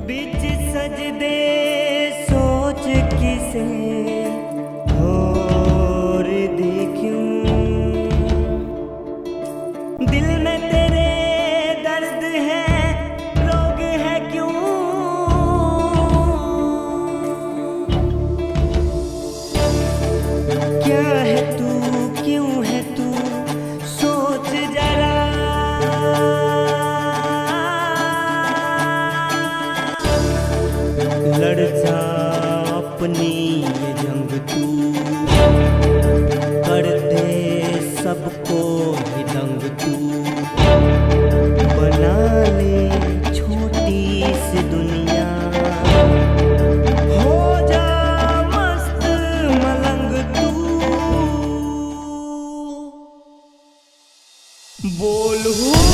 बिच सजदे सोच किसे और देखूं, दिल में तेरे दर्द है, रोग है क्यों? क्या है तू, क्यों है तू, सोच जरा। लड़ जा अपनी ये जंग तू, कर दे सबको ही दंग तू, बना ले छोटी सी दुनिया, हो जा मस्त मलंग तू। बोल हूँ